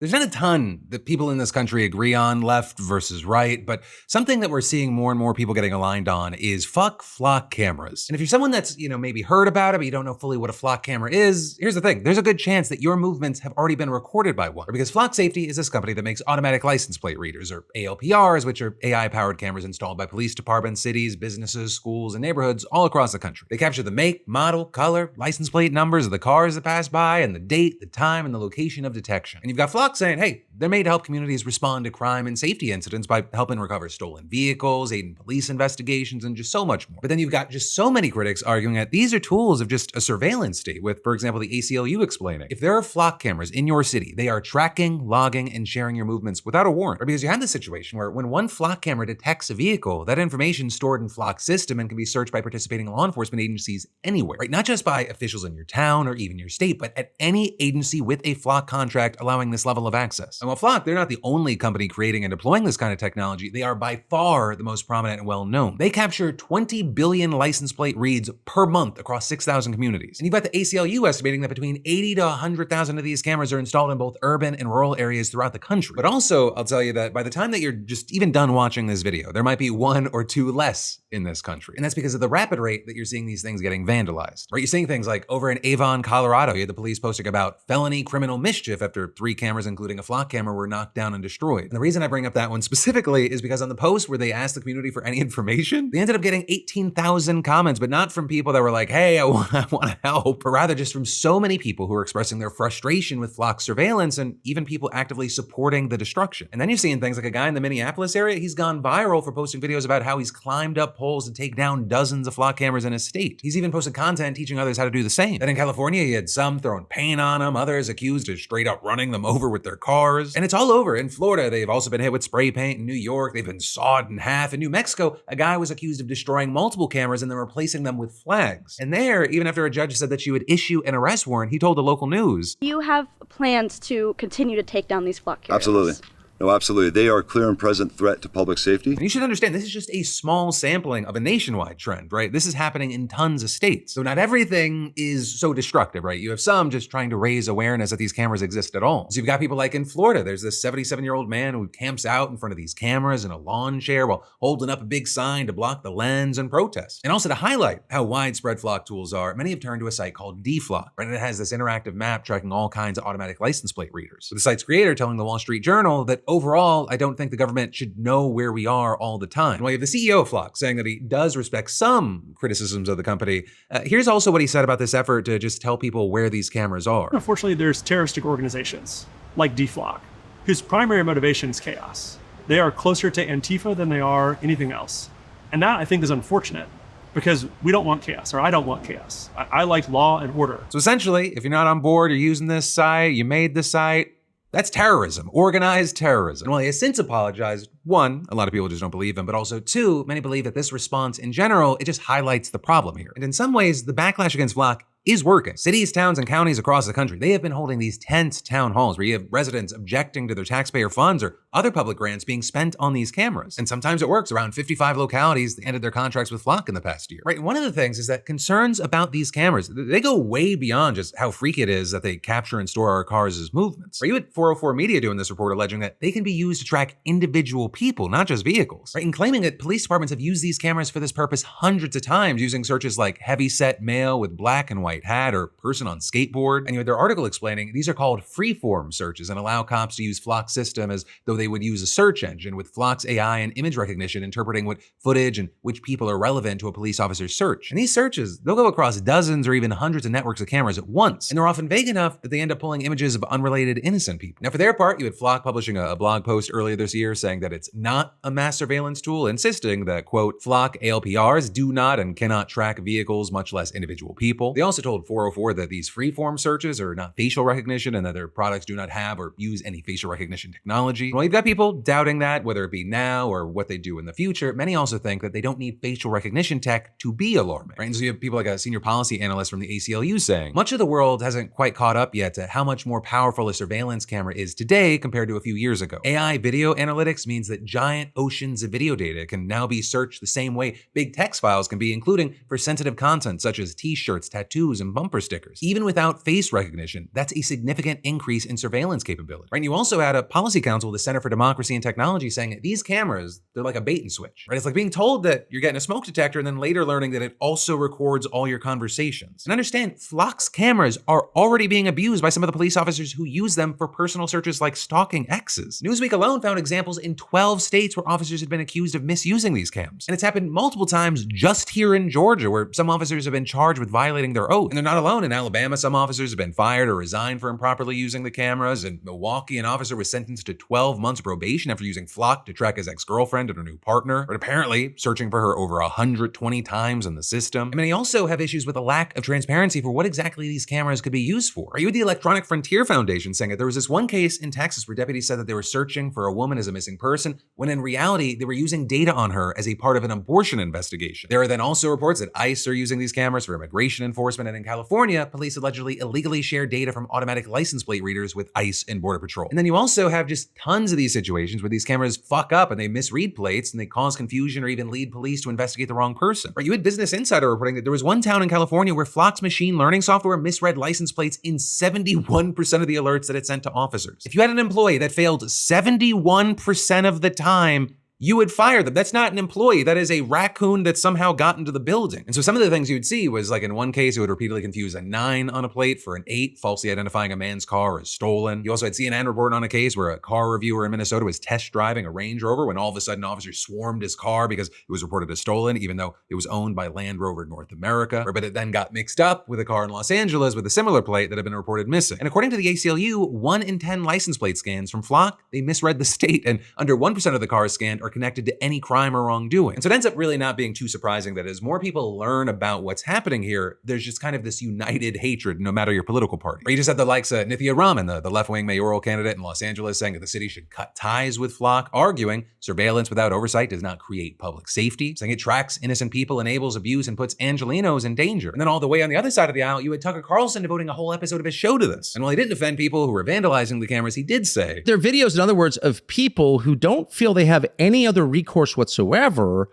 There's not a ton that people in this country agree on, left versus right, but something that we're seeing more and more people getting aligned on is fuck flock cameras. And if you're someone that's, maybe heard about it, but you don't know fully what a flock camera is, here's the thing. There's a good chance that your movements have already been recorded by one. Because Flock Safety is this company that makes automatic license plate readers, or ALPRs, which are AI-powered cameras installed by police departments, cities, businesses, schools, and neighborhoods all across the country. They capture the make, model, color, license plate numbers of the cars that pass by, and the date, the time, and the location of detection. And you've got Flock saying, hey, they're made to help communities respond to crime and safety incidents by helping recover stolen vehicles, aiding police investigations, and just so much more. But then you've got just so many critics arguing that these are tools of just a surveillance state, with, for example, the ACLU explaining, if there are flock cameras in your city, they are tracking, logging, and sharing your movements without a warrant. Or because you have this situation where when one flock camera detects a vehicle, that information is stored in Flock's system and can be searched by participating law enforcement agencies anywhere, right? Not just by officials in your town or even your state, but at any agency with a Flock contract allowing this level of access. And while Flock, they're not the only company creating and deploying this kind of technology, they are by far the most prominent and well-known. They capture 20 billion license plate reads per month across 6,000 communities. And you've got the ACLU estimating that between 80 to 100,000 of these cameras are installed in both urban and rural areas throughout the country. But also, I'll tell you that by the time that you're just even done watching this video, there might be 1 or 2 less in this country. And that's because of the rapid rate that you're seeing these things getting vandalized. Right? You're seeing things like over in Avon, Colorado, you had the police posting about felony criminal mischief after 3 cameras, including a flock camera, were knocked down and destroyed. And the reason I bring up that one specifically is because on the post where they asked the community for any information, they ended up getting 18,000 comments, but not from people that were like, hey, I want to help, but rather just from so many people who are expressing their frustration with flock surveillance and even people actively supporting the destruction. And then you're seeing things like a guy in the Minneapolis area, he's gone viral for posting videos about how he's climbed up poles to take down dozens of flock cameras in his state. He's even posted content teaching others how to do the same. Then in California, he had some throwing paint on them, others accused of straight up running them over with their cars. And it's all over. In Florida, they've also been hit with spray paint. In New York, they've been sawed in half. In New Mexico, a guy was accused of destroying multiple cameras and then replacing them with flags. And there, even after a judge said that she would issue an arrest warrant, he told the local news, you have plans to continue to take down these flock cameras? Absolutely. No, absolutely. They are a clear and present threat to public safety. And you should understand, this is just a small sampling of a nationwide trend, right? This is happening in tons of states. So not everything is so destructive, right? You have some just trying to raise awareness that these cameras exist at all. So you've got people like in Florida, there's this 77-year-old man who camps out in front of these cameras in a lawn chair while holding up a big sign to block the lens and protest. And also to highlight how widespread flock tools are, many have turned to a site called DFlock, right? And it has this interactive map tracking all kinds of automatic license plate readers. So the site's creator telling the Wall Street Journal that overall, I don't think the government should know where we are all the time. And while you have the CEO of Flock saying that he does respect some criticisms of the company, here's also what he said about this effort to just tell people where these cameras are. Unfortunately, there's terroristic organizations like DFlock, whose primary motivation is chaos. They are closer to Antifa than they are anything else. And that, I think, is unfortunate, because we don't want chaos, or I don't want chaos. I like law and order. So essentially, if you're not on board or using this site, you made the site, that's terrorism, organized terrorism. And while he has since apologized, 1, a lot of people just don't believe him, but also 2, many believe that this response in general, it just highlights the problem here. And in some ways, the backlash against Flock is working. Cities, towns, and counties across the country, they have been holding these tense town halls where you have residents objecting to their taxpayer funds or other public grants being spent on these cameras. And sometimes it works. Around 55 localities ended their contracts with Flock in the past year. Right, and one of the things is that concerns about these cameras, they go way beyond just how freaky it is that they capture and store our cars' movements. Right, you had 404 Media doing this report alleging that they can be used to track individual people, not just vehicles. Right, and claiming that police departments have used these cameras for this purpose hundreds of times using searches like heavy-set male with black and white hat or person on skateboard. And you had their article explaining these are called freeform searches and allow cops to use Flock's system as though they would use a search engine, with Flock's AI and image recognition interpreting what footage and which people are relevant to a police officer's search. And these searches, they'll go across dozens or even hundreds of networks of cameras at once. And they're often vague enough that they end up pulling images of unrelated innocent people. Now for their part, you had Flock publishing a blog post earlier this year saying that it's not a mass surveillance tool, insisting that, quote, Flock ALPRs do not and cannot track vehicles, much less individual people. They also told 404 that these freeform searches are not facial recognition and that their products do not have or use any facial recognition technology. And while you've got people doubting that, whether it be now or what they do in the future, many also think that they don't need facial recognition tech to be alarming. Right? And so you have people like a senior policy analyst from the ACLU saying, much of the world hasn't quite caught up yet to how much more powerful a surveillance camera is today compared to a few years ago. AI video analytics means that giant oceans of video data can now be searched the same way big text files can be, including for sensitive content such as t-shirts, tattoos, shoes and bumper stickers. Even without face recognition, that's a significant increase in surveillance capability. Right? And you also had a policy council, the Center for Democracy and Technology, saying these cameras, they're like a bait and switch. Right? It's like being told that you're getting a smoke detector and then later learning that it also records all your conversations. And understand, Flock's cameras are already being abused by some of the police officers who use them for personal searches like stalking exes. Newsweek alone found examples in 12 states where officers had been accused of misusing these cams. And it's happened multiple times just here in Georgia, where some officers have been charged with violating their oath. And they're not alone. In Alabama, some officers have been fired or resigned for improperly using the cameras. In Milwaukee, an officer was sentenced to 12 months probation after using Flock to track his ex-girlfriend and her new partner, but apparently searching for her over 120 times in the system. I mean, they also have issues with a lack of transparency for what exactly these cameras could be used for. Are you with the Electronic Frontier Foundation saying that there was this one case in Texas where deputies said that they were searching for a woman as a missing person, when in reality, they were using data on her as a part of an abortion investigation. There are then also reports that ICE are using these cameras for immigration enforcement, and in California, police allegedly illegally share data from automatic license plate readers with ICE and Border Patrol. And then you also have just tons of these situations where these cameras fuck up and they misread plates and they cause confusion or even lead police to investigate the wrong person. Or you had Business Insider reporting that there was one town in California where Flock's machine learning software misread license plates in 71% of the alerts that it sent to officers. If you had an employee that failed 71% of the time, you would fire them. That's not an employee. That is a raccoon that somehow got into the building. And so some of the things you would see was like in one case, it would repeatedly confuse a 9 on a plate for an 8, falsely identifying a man's car as stolen. You also had CNN reporting on a case where a car reviewer in Minnesota was test driving a Range Rover when all of a sudden officers swarmed his car because it was reported as stolen, even though it was owned by Land Rover North America. But it then got mixed up with a car in Los Angeles with a similar plate that had been reported missing. And according to the ACLU, 1 in 10 license plate scans from Flock, they misread the state, and under 1% of the cars scanned are connected to any crime or wrongdoing. And so it ends up really not being too surprising that as more people learn about what's happening here, there's just kind of this united hatred no matter your political party. Or you just had the likes of Nithya Raman, the left-wing mayoral candidate in Los Angeles, saying that the city should cut ties with Flock, arguing surveillance without oversight does not create public safety, saying it tracks innocent people, enables abuse, and puts Angelenos in danger. And then all the way on the other side of the aisle, you had Tucker Carlson devoting a whole episode of his show to this. And while he didn't defend people who were vandalizing the cameras, he did say, they're videos, in other words, of people who don't feel they have any other recourse whatsoever,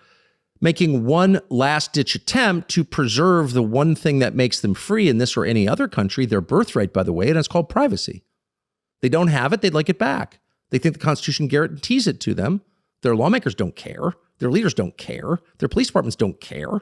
making one last-ditch attempt to preserve the one thing that makes them free in this or any other country, their birthright, by the way, and it's called privacy. They don't have it, they'd like it back. They think the Constitution guarantees it to them. Their lawmakers don't care. Their leaders don't care. Their police departments don't care.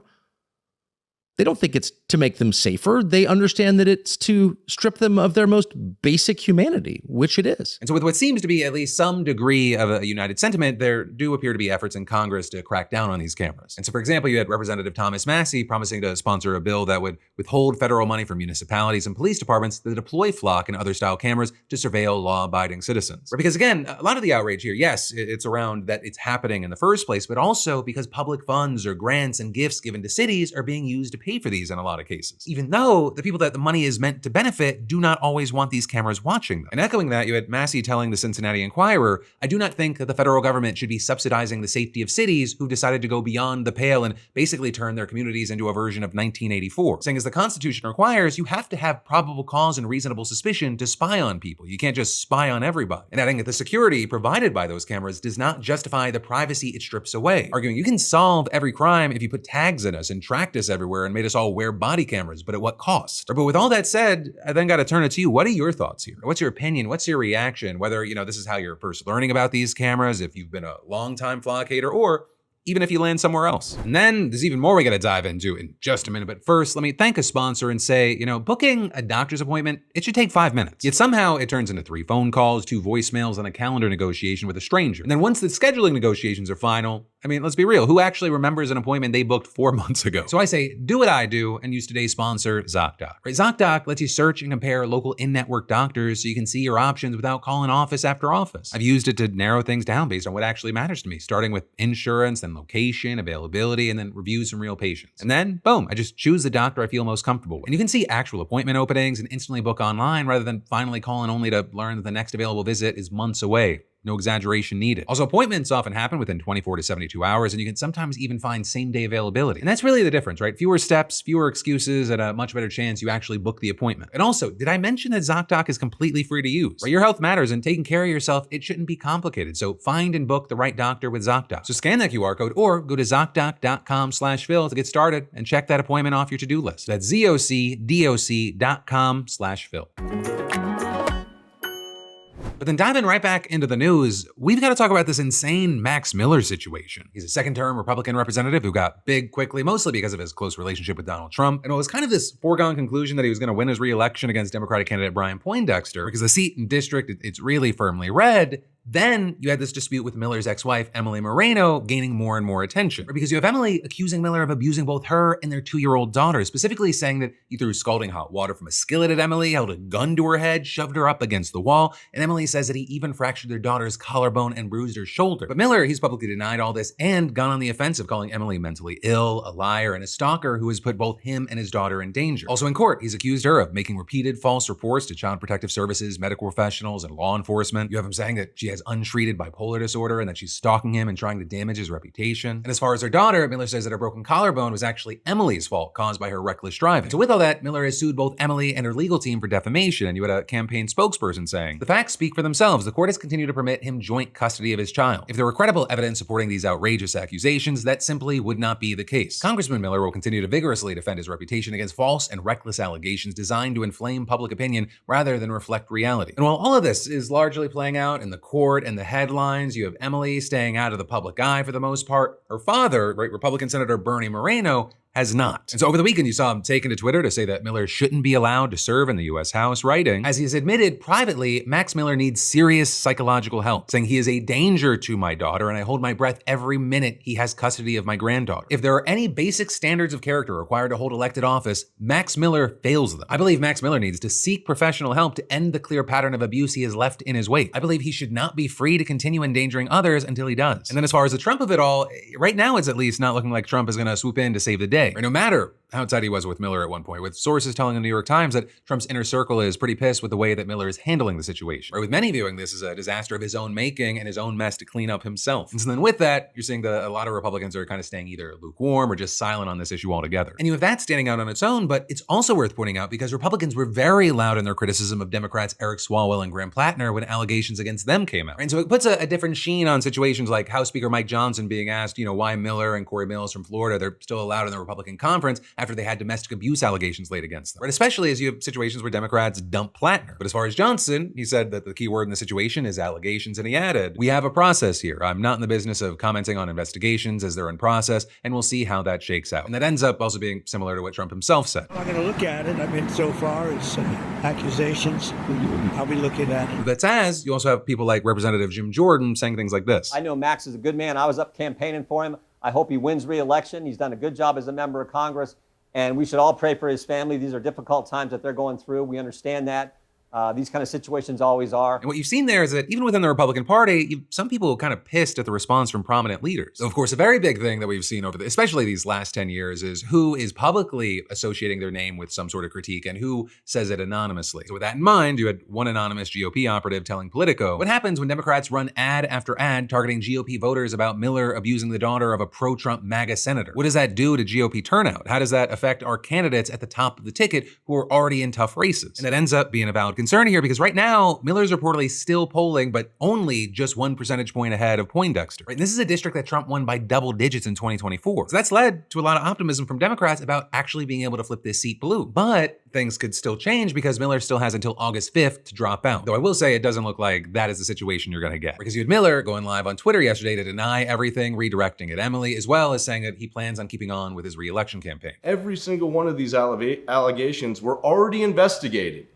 They don't think it's to make them safer. They understand that it's to strip them of their most basic humanity, which it is. And so with what seems to be at least some degree of a united sentiment, there do appear to be efforts in Congress to crack down on these cameras. And so, for example, you had Representative Thomas Massie promising to sponsor a bill that would withhold federal money from municipalities and police departments that deploy Flock and other style cameras to surveil law-abiding citizens. Because again, a lot of the outrage here, yes, it's around that it's happening in the first place, but also because public funds or grants and gifts given to cities are being used to pay for these in a lot of cases, even though the people that the money is meant to benefit do not always want these cameras watching them. And echoing that, you had Massie telling the Cincinnati Enquirer, I do not think that the federal government should be subsidizing the safety of cities who decided to go beyond the pale and basically turn their communities into a version of 1984. Saying as the Constitution requires, you have to have probable cause and reasonable suspicion to spy on people. You can't just spy on everybody. And adding that the security provided by those cameras does not justify the privacy it strips away. Arguing you can solve every crime if you put tags in us and tracked us everywhere and made us all wear body cameras, but at what cost? But with all that said, I then got to turn it to you. What are your thoughts here? What's your opinion? What's your reaction? Whether, this is how you're first learning about these cameras, if you've been a longtime Flock hater, or even if you land somewhere else. And then there's even more we gotta dive into in just a minute. But first, let me thank a sponsor and say, booking a doctor's appointment, it should take 5 minutes. Yet somehow it turns into 3 phone calls, 2 voicemails, and a calendar negotiation with a stranger. And then once the scheduling negotiations are final, let's be real, who actually remembers an appointment they booked 4 months ago? So I say, do what I do and use today's sponsor, Zocdoc. Right? Zocdoc lets you search and compare local in-network doctors so you can see your options without calling office after office. I've used it to narrow things down based on what actually matters to me, starting with insurance, then location, availability, and then reviews from real patients. And then, boom, I just choose the doctor I feel most comfortable with. And you can see actual appointment openings and instantly book online rather than finally calling only to learn that the next available visit is months away. No exaggeration needed. Also, appointments often happen within 24 to 72 hours, and you can sometimes even find same-day availability. And that's really the difference, right? Fewer steps, fewer excuses, and a much better chance you actually book the appointment. And also, did I mention that Zocdoc is completely free to use? Right? Your health matters, and taking care of yourself, it shouldn't be complicated. So find and book the right doctor with Zocdoc. So scan that QR code or go to Zocdoc.com/Phil to get started and check that appointment off your to-do list. That's ZocDoc.com/Phil. But then diving right back into the news, we've got to talk about this insane Max Miller situation. He's a second-term Republican representative who got big quickly, mostly because of his close relationship with Donald Trump. And it was kind of this foregone conclusion that he was going to win his re-election against Democratic candidate Brian Poindexter, because the seat and district, it's really firmly red. Then you had this dispute with Miller's ex-wife, Emily Moreno, gaining more and more attention. Because you have Emily accusing Miller of abusing both her and their 2-year-old daughter, specifically saying that he threw scalding hot water from a skillet at Emily, held a gun to her head, shoved her up against the wall, and Emily says that he even fractured their daughter's collarbone and bruised her shoulder. But Miller, he's publicly denied all this and gone on the offensive, calling Emily mentally ill, a liar, and a stalker who has put both him and his daughter in danger. Also in court, he's accused her of making repeated false reports to Child Protective Services, medical professionals, and law enforcement. You have him saying that she has untreated bipolar disorder and that she's stalking him and trying to damage his reputation. And as far as her daughter, Miller says that her broken collarbone was actually Emily's fault, caused by her reckless driving. So with all that, Miller has sued both Emily and her legal team for defamation, and you had a campaign spokesperson saying, "The facts speak for themselves. The court has continued to permit him joint custody of his child. If there were credible evidence supporting these outrageous accusations, that simply would not be the case. Congressman Miller will continue to vigorously defend his reputation against false and reckless allegations designed to inflame public opinion rather than reflect reality." And while all of this is largely playing out in the court and the headlines, you have Emily staying out of the public eye for the most part. Her father, right, Republican Senator Bernie Moreno, has not. And so over the weekend, you saw him taken to Twitter to say that Miller shouldn't be allowed to serve in the U.S. House, writing, as he has admitted privately, Max Miller needs serious psychological help, saying he is a danger to my daughter and I hold my breath every minute he has custody of my granddaughter. If there are any basic standards of character required to hold elected office, Max Miller fails them. I believe Max Miller needs to seek professional help to end the clear pattern of abuse he has left in his wake. I believe he should not be free to continue endangering others until he does. And then as far as the Trump of it all, right now it's at least not looking like Trump is going to swoop in to save the day. Right, no matter how tight he was with Miller at one point, with sources telling the New York Times that Trump's inner circle is pretty pissed with the way that Miller is handling the situation, or with many viewing this as a disaster of his own making and his own mess to clean up himself. And so then with that, you're seeing that a lot of Republicans are kind of staying either lukewarm or just silent on this issue altogether. And you have that standing out on its own, but it's also worth pointing out because Republicans were very loud in their criticism of Democrats Eric Swalwell and Graham Plattner when allegations against them came out. And so it puts a different sheen on situations like House Speaker Mike Johnson being asked, why Miller and Corey Mills from Florida, they're still allowed in the Republican conference after they had domestic abuse allegations laid against them, right? Especially as you have situations where Democrats dump Plattner. But as far as Johnson, he said that the key word in the situation is allegations, and he added, "We have a process here. I'm not in the business of commenting on investigations as they're in process, and we'll see how that shakes out." And that ends up also being similar to what Trump himself said. I'm going to look at it. I mean, so far it's accusations. I'll be looking at it. That's as you also have people like Representative Jim Jordan saying things like this. I know Max is a good man. I was up campaigning for him. I hope he wins re-election. He's done a good job as a member of Congress. And we should all pray for his family. These are difficult times that they're going through. We understand that. These kind of situations always are. And what you've seen there is that even within the Republican Party, some people are kind of pissed at the response from prominent leaders. So of course, a very big thing that we've seen especially these last 10 years is who is publicly associating their name with some sort of critique and who says it anonymously. So with that in mind, you had one anonymous GOP operative telling Politico, what happens when Democrats run ad after ad targeting GOP voters about Miller abusing the daughter of a pro-Trump MAGA senator? What does that do to GOP turnout? How does that affect our candidates at the top of the ticket who are already in tough races? And that ends up being a valid concern here because right now, Miller's reportedly still polling, but only just 1 percentage point ahead of Poindexter. Right? And this is a district that Trump won by double digits in 2024. So that's led to a lot of optimism from Democrats about actually being able to flip this seat blue. But things could still change because Miller still has until August 5th to drop out. Though I will say it doesn't look like that is the situation you're going to get. Because you had Miller going live on Twitter yesterday to deny everything, redirecting at Emily, as well as saying that he plans on keeping on with his re-election campaign. Every single one of these allegations were already investigated.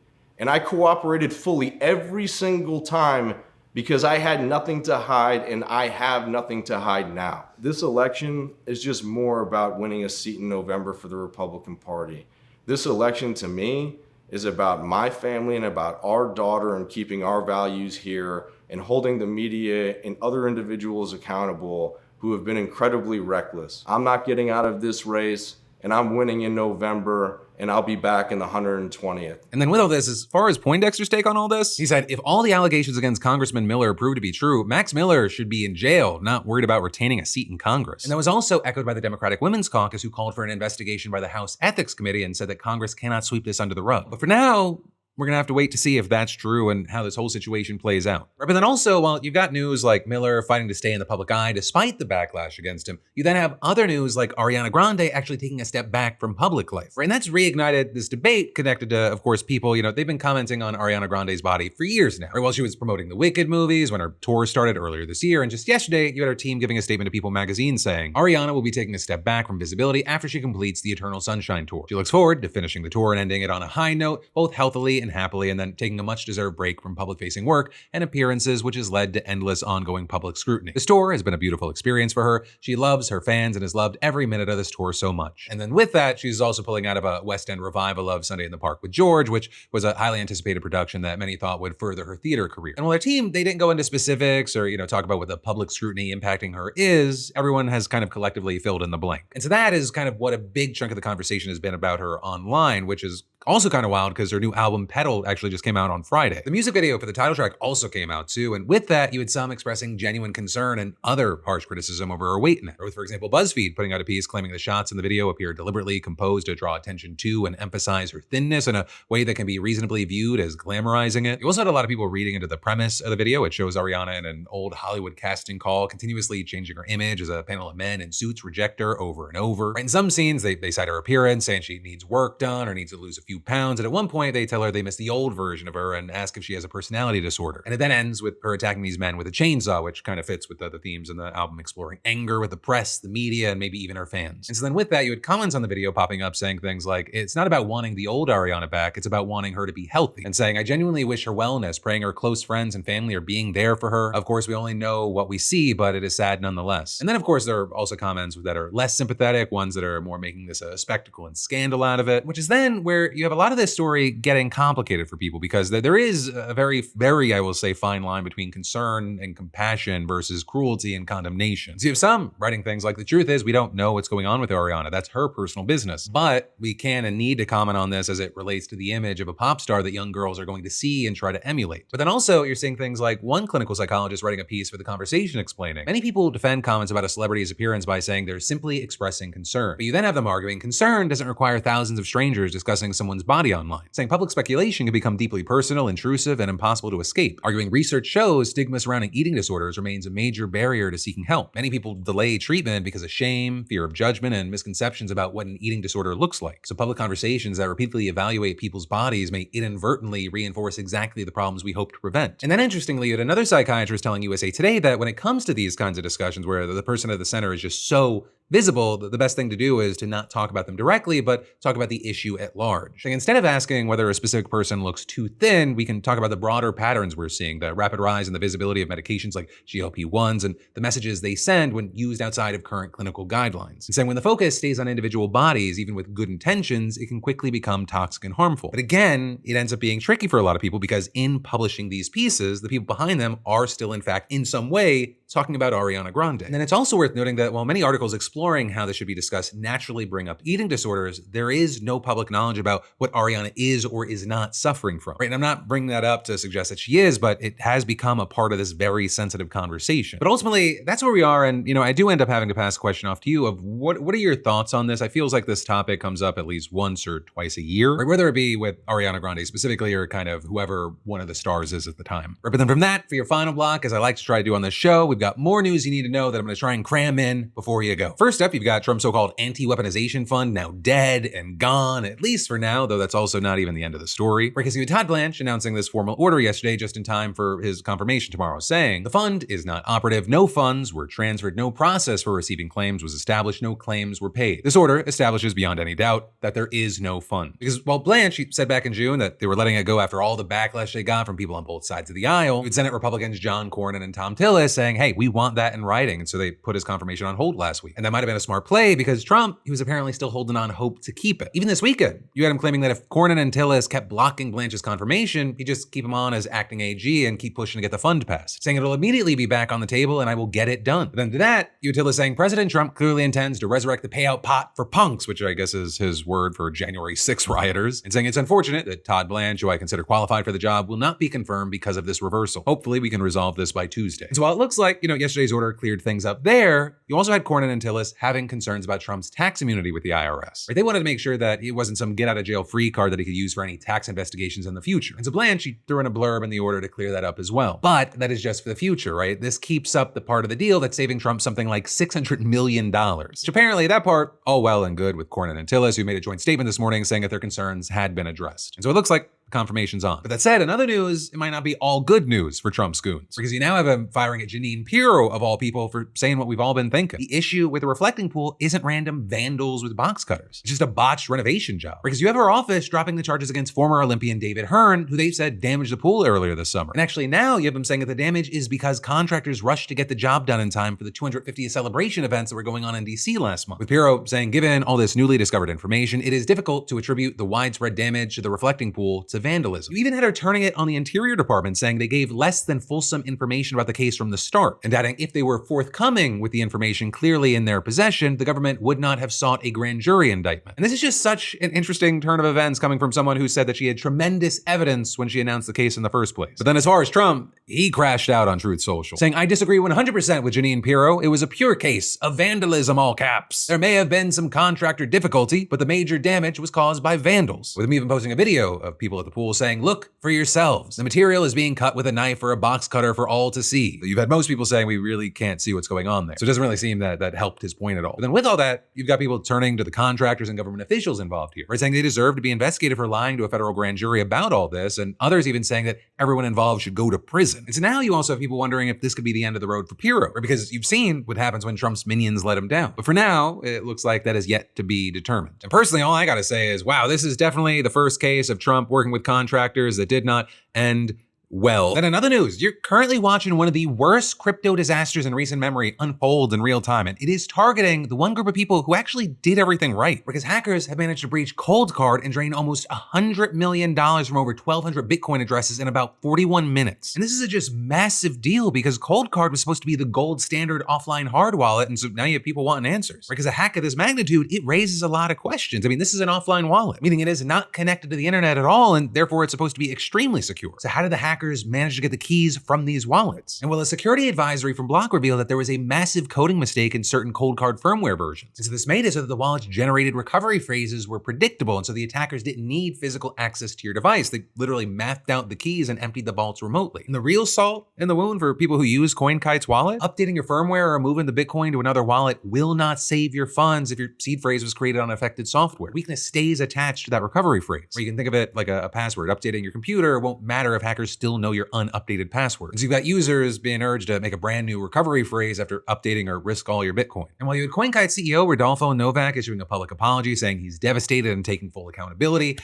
And I cooperated fully every single time because I had nothing to hide and I have nothing to hide now. This election is just more about winning a seat in November for the Republican Party. This election to me is about my family and about our daughter and keeping our values here and holding the media and other individuals accountable who have been incredibly reckless. I'm not getting out of this race and I'm winning in November, and I'll be back in the 120th. And then with all this, as far as Poindexter's take on all this, he said, if all the allegations against Congressman Miller prove to be true, Max Miller should be in jail, not worried about retaining a seat in Congress. And that was also echoed by the Democratic Women's Caucus, who called for an investigation by the House Ethics Committee and said that Congress cannot sweep this under the rug. But for now, we're gonna have to wait to see if that's true and how this whole situation plays out. Right, but then also, while you've got news like Miller fighting to stay in the public eye despite the backlash against him, you then have other news like Ariana Grande actually taking a step back from public life. Right, and that's reignited this debate connected to, of course, people, they've been commenting on Ariana Grande's body for years now. Right, while she was promoting the Wicked movies when her tour started earlier this year, and just yesterday, you had her team giving a statement to People magazine saying, Ariana will be taking a step back from visibility after she completes the Eternal Sunshine tour. She looks forward to finishing the tour and ending it on a high note, both healthily and happily, and then taking a much-deserved break from public-facing work and appearances, which has led to endless ongoing public scrutiny. This tour has been a beautiful experience for her. She loves her fans and has loved every minute of this tour so much. And then with that, she's also pulling out of a West End revival of Sunday in the Park with George, which was a highly anticipated production that many thought would further her theater career. And while their team, they didn't go into specifics or, talk about what the public scrutiny impacting her is, everyone has kind of collectively filled in the blank. And so that is kind of what a big chunk of the conversation has been about her online, which is also kind of wild because her new album Petal actually just came out on Friday. The music video for the title track also came out too, and with that, you had some expressing genuine concern and other harsh criticism over her weight in it. Or with, for example, BuzzFeed putting out a piece claiming the shots in the video appear deliberately composed to draw attention to and emphasize her thinness in a way that can be reasonably viewed as glamorizing it. You also had a lot of people reading into the premise of the video. It shows Ariana in an old Hollywood casting call, continuously changing her image as a panel of men in suits reject her over and over. In some scenes, they cite her appearance, saying she needs work done or needs to lose a few pounds, and at one point they tell her they miss the old version of her and ask if she has a personality disorder. And it then ends with her attacking these men with a chainsaw, which kind of fits with the themes in the album, exploring anger with the press, the media, and maybe even her fans. And so then with that, you had comments on the video popping up saying things like, it's not about wanting the old Ariana back, it's about wanting her to be healthy. And saying, I genuinely wish her wellness, praying her close friends and family are being there for her. Of course, we only know what we see, but it is sad nonetheless. And then of course, there are also comments that are less sympathetic, ones that are more making this a spectacle and scandal out of it, which is then where you have a lot of this story getting complicated for people because there is a very, very, I will say, fine line between concern and compassion versus cruelty and condemnation. So you have some writing things like, the truth is we don't know what's going on with Ariana. That's her personal business. But we can and need to comment on this as it relates to the image of a pop star that young girls are going to see and try to emulate. But then also you're seeing things like one clinical psychologist writing a piece for The Conversation explaining, many people defend comments about a celebrity's appearance by saying they're simply expressing concern. But you then have them arguing concern doesn't require thousands of strangers discussing someone's body online, saying public speculation can become deeply personal, intrusive, and impossible to escape. Arguing research shows stigma surrounding eating disorders remains a major barrier to seeking help. Many people delay treatment because of shame, fear of judgment, and misconceptions about what an eating disorder looks like. So public conversations that repeatedly evaluate people's bodies may inadvertently reinforce exactly the problems we hope to prevent. And then interestingly, you had another psychiatrist telling USA Today that when it comes to these kinds of discussions where the person at the center is just so visible, the best thing to do is to not talk about them directly, but talk about the issue at large. Like instead of asking whether a specific person looks too thin, we can talk about the broader patterns we're seeing, the rapid rise in the visibility of medications like GLP-1s and the messages they send when used outside of current clinical guidelines. And saying when the focus stays on individual bodies, even with good intentions, it can quickly become toxic and harmful. But again, it ends up being tricky for a lot of people because in publishing these pieces, the people behind them are still in fact in some way talking about Ariana Grande. And then it's also worth noting that while many articles exploring how this should be discussed naturally bring up eating disorders, there is no public knowledge about what Ariana is or is not suffering from. Right? And I'm not bringing that up to suggest that she is, but it has become a part of this very sensitive conversation. But ultimately, that's where we are. And I do end up having to pass a question off to you of what are your thoughts on this? I feels like this topic comes up at least once or twice a year, right? Whether it be with Ariana Grande specifically or kind of whoever one of the stars is at the time. Right? But then from that, for your final block, as I like to try to do on this show, we've got more news you need to know that I'm going to try and cram in before you go. First up, you've got Trump's so-called anti-weaponization fund now dead and gone, at least for now, though that's also not even the end of the story. Because you had Todd Blanche announcing this formal order yesterday just in time for his confirmation tomorrow, saying the fund is not operative, no funds were transferred, no process for receiving claims was established, no claims were paid. This order establishes beyond any doubt that there is no fund. Because while Blanche said back in June that they were letting it go after all the backlash they got from people on both sides of the aisle, with Senate Republicans John Cornyn and Tom Tillis saying, hey, hey, we want that in writing. And so they put his confirmation on hold last week. And that might have been a smart play because Trump, he was apparently still holding on hope to keep it. Even this weekend, you had him claiming that if Cornyn and Tillis kept blocking Blanche's confirmation, he'd just keep him on as acting AG and keep pushing to get the fund passed, saying it'll immediately be back on the table and I will get it done. But then to that, you had Tillis saying President Trump clearly intends to resurrect the payout pot for punks, which I guess is his word for January 6 rioters, and saying it's unfortunate that Todd Blanche, who I consider qualified for the job, will not be confirmed because of this reversal. Hopefully we can resolve this by Tuesday. And so while it looks like, yesterday's order cleared things up there, you also had Cornyn and Tillis having concerns about Trump's tax immunity with the IRS. Right? They wanted to make sure that it wasn't some get out of jail free card that he could use for any tax investigations in the future. And so Blanche, she threw in a blurb in the order to clear that up as well. But that is just for the future, right? This keeps up the part of the deal that's saving Trump something like $600 million. Which apparently that part, all well and good with Cornyn and Tillis, who made a joint statement this morning saying that their concerns had been addressed. And so it looks like confirmation's on. But that said, in other news, it might not be all good news for Trump's goons, because you now have him firing at Jeanine Pirro, of all people, for saying what we've all been thinking. The issue with the reflecting pool isn't random vandals with box cutters. It's just a botched renovation job. Because you have her office dropping the charges against former Olympian David Hearn, who they said damaged the pool earlier this summer. And actually now you have them saying that the damage is because contractors rushed to get the job done in time for the 250th celebration events that were going on in DC last month. With Pirro saying, given all this newly discovered information, it is difficult to attribute the widespread damage to the reflecting pool to vandalism. You even had her turning it on the Interior Department, saying they gave less than fulsome information about the case from the start, and adding if they were forthcoming with the information clearly in their possession, the government would not have sought a grand jury indictment. And this is just such an interesting turn of events coming from someone who said that she had tremendous evidence when she announced the case in the first place. But then as far as Trump, he crashed out on Truth Social, saying, I disagree 100% with Jeanine Pirro. It was a pure case of vandalism, all caps. There may have been some contractor difficulty, but the major damage was caused by vandals. With him even posting a video of people at the pool saying, look for yourselves. The material is being cut with a knife or a box cutter for all to see. You've had most people saying we really can't see what's going on there. So it doesn't really seem that that helped his point at all. But then with all that, you've got people turning to the contractors and government officials involved here, right? Saying they deserve to be investigated for lying to a federal grand jury about all this, and others even saying that everyone involved should go to prison. And so now you also have people wondering if this could be the end of the road for Pirro, right? Because you've seen what happens when Trump's minions let him down. But for now, it looks like that is yet to be determined. And personally, all I gotta say is, wow, this is definitely the first case of Trump working with contractors that did not end well. Then in other news, you're currently watching one of the worst crypto disasters in recent memory unfold in real time, and it is targeting the one group of people who actually did everything right, because hackers have managed to breach Coldcard and drain almost $100 million from over 1,200 Bitcoin addresses in about 41 minutes. And this is a just massive deal because Coldcard was supposed to be the gold standard offline hard wallet, and so now you have people wanting answers. Because a hack of this magnitude, it raises a lot of questions. I mean, this is an offline wallet, meaning it is not connected to the internet at all, and therefore it's supposed to be extremely secure. So how did the hackers managed to get the keys from these wallets? And well, a security advisory from Block revealed that there was a massive coding mistake in certain Coldcard firmware versions. And so this made it so that the wallets generated recovery phrases were predictable, and so the attackers didn't need physical access to your device. They literally mathed out the keys and emptied the vaults remotely. And the real salt in the wound for people who use CoinKite's wallet, updating your firmware or moving the Bitcoin to another wallet will not save your funds if your seed phrase was created on affected software. Weakness stays attached to that recovery phrase. Or you can think of it like a password. Updating your computer won't matter if hackers still know your unupdated password. So you've got users being urged to make a brand new recovery phrase after updating or risk all your Bitcoin. And while you had CoinKite CEO Rodolfo Novak issuing a public apology saying he's devastated and taking full accountability,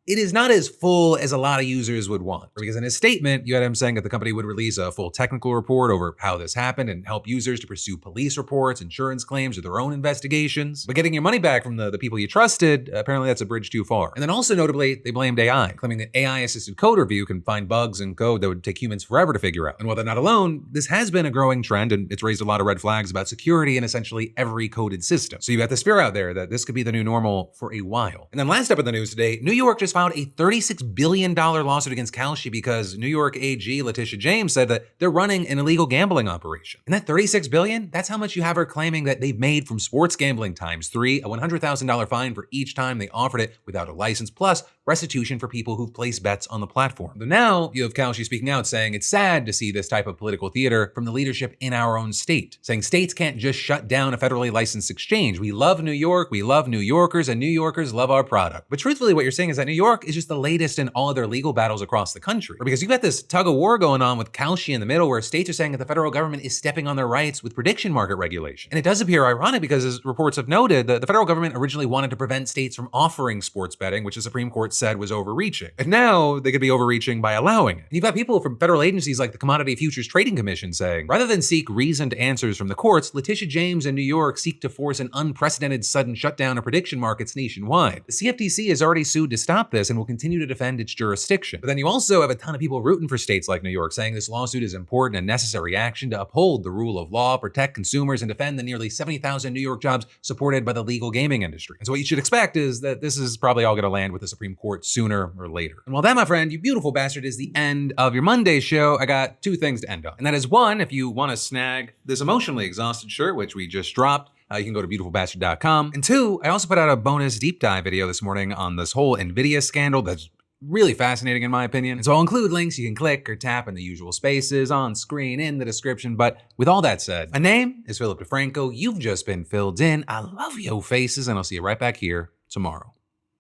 it is not as full as a lot of users would want. Because in his statement, you had him saying that the company would release a full technical report over how this happened and help users to pursue police reports, insurance claims, or their own investigations. But getting your money back from the people you trusted, apparently that's a bridge too far. And then also notably, they blamed AI, claiming that AI-assisted code review can find bugs in code that would take humans forever to figure out. And while they're not alone, this has been a growing trend, and it's raised a lot of red flags about security in essentially every coded system. So you've got this fear out there that this could be the new normal for a while. And then last up in the news today, New York just filed a $36 billion lawsuit against Kalshi because New York AG Letitia James said that they're running an illegal gambling operation. And that $36 billion, that's how much you have her claiming that they've made from sports gambling times 3, a $100,000 fine for each time they offered it without a license, plus restitution for people who've placed bets on the platform. But now you have Kalshi speaking out saying it's sad to see this type of political theater from the leadership in our own state, saying states can't just shut down a federally licensed exchange. We love New York, we love New Yorkers, and New Yorkers love our product. But truthfully, what you're saying is that New York is just the latest in all of their legal battles across the country. Because you've got this tug of war going on with Kalshi in the middle, where states are saying that the federal government is stepping on their rights with prediction market regulation. And it does appear ironic because, as reports have noted, the federal government originally wanted to prevent states from offering sports betting, which the Supreme Court court said was overreaching. And now they could be overreaching by allowing it. And you've got people from federal agencies like the Commodity Futures Trading Commission saying, rather than seek reasoned answers from the courts, Letitia James and New York seek to force an unprecedented sudden shutdown of prediction markets nationwide. The CFTC has already sued to stop this and will continue to defend its jurisdiction. But then you also have a ton of people rooting for states like New York, saying this lawsuit is important and necessary action to uphold the rule of law, protect consumers, and defend the nearly 70,000 New York jobs supported by the legal gaming industry. And so what you should expect is that this is probably all going to land with the Supreme Court sooner or later. And while that, my friend, you beautiful bastard, is the end of your Monday show, I got two things to end on. And that is one, if you want to snag this emotionally exhausted shirt, which we just dropped, you can go to beautifulbastard.com. And two, I also put out a bonus deep dive video this morning on this whole NVIDIA scandal that's really fascinating in my opinion. And so I'll include links you can click or tap in the usual spaces on screen in the description. But with all that said, my name is Philip DeFranco. You've just been filled in. I love yo faces, and I'll see you right back here tomorrow.